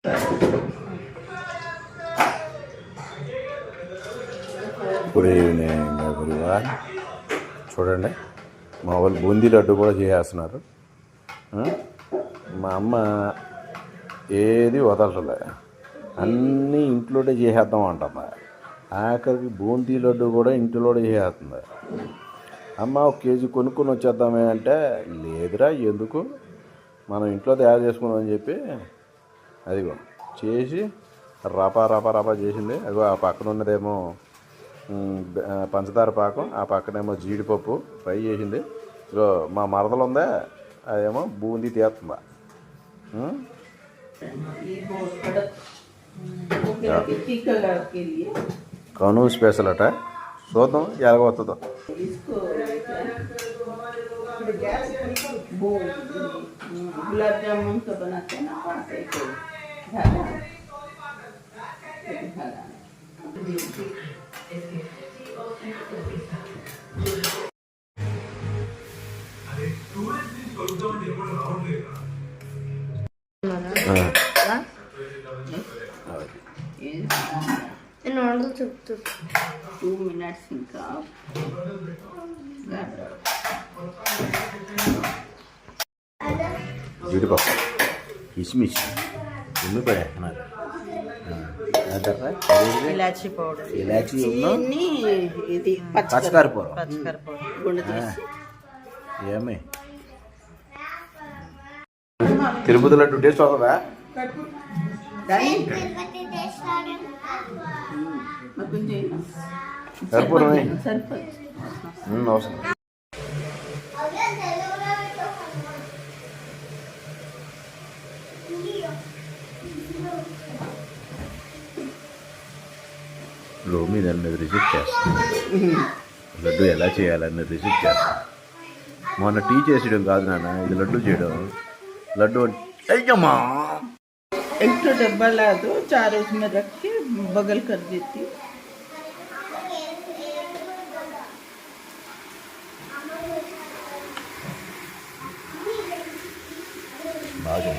Good evening everyone. చూడండి, మా వాళ్ళు బూందీ లడ్డు కూడా చేసేస్తున్నారు. మా అమ్మ ఏది వదలలే, అన్నీ ఇంట్లోనే చేసేద్దాం అంటుంది. ఆఖరికి బూందీ లడ్డు కూడా ఇంట్లోనే చేసేస్తుంది. అమ్మ 1 కేజీ కొనుక్కొని వచ్చేద్దామే అంటే, లేదురా ఎందుకు, మనం ఇంట్లో తయారు చేసుకుందామని చెప్పి అదిగో చేసి రపా రపా రపా చేసింది. అదిగో ఆ పక్కన ఉన్నదేమో పంచదార పాకం, ఆ పక్కనేమో జీడిపప్పు ఫ్రై చేసింది. ఇగో మా మరదలు ఉందా, అదేమో బూందీ తీస్తుందా. కను స్పెషల్ అట, చూద్దాం ఎలాగవుతుందో. गुलाब जामुन तो बनाते हैं ना, वैसे ही చెప్తూ 2 minutes ఇంకా జీడిపప్పు, కిస్మిస్, ఉల్లిపాయ, ఇలాచీ పౌడర్, ఇలాచీ, ఇది పచ్చకర్పూరం, ఏమి తిరుపతి లడ్డు టేస్ట్ అవుతుందా? కర్పూరం అవసరం. లోమి దాని మీద రిసిప్ట్ చేస్తాను. లడ్డు ఎలా చేయాలని రిసిప్ట్ చేస్తాను. మొన్న టీ చేసేయడం కాదు నాన్న, ఇది లడ్డు చేయడం. लड्डू अय्यम्मा, एक तो डब्बा ला दो, 4 उसमें रख के बगल कर देती। बाजू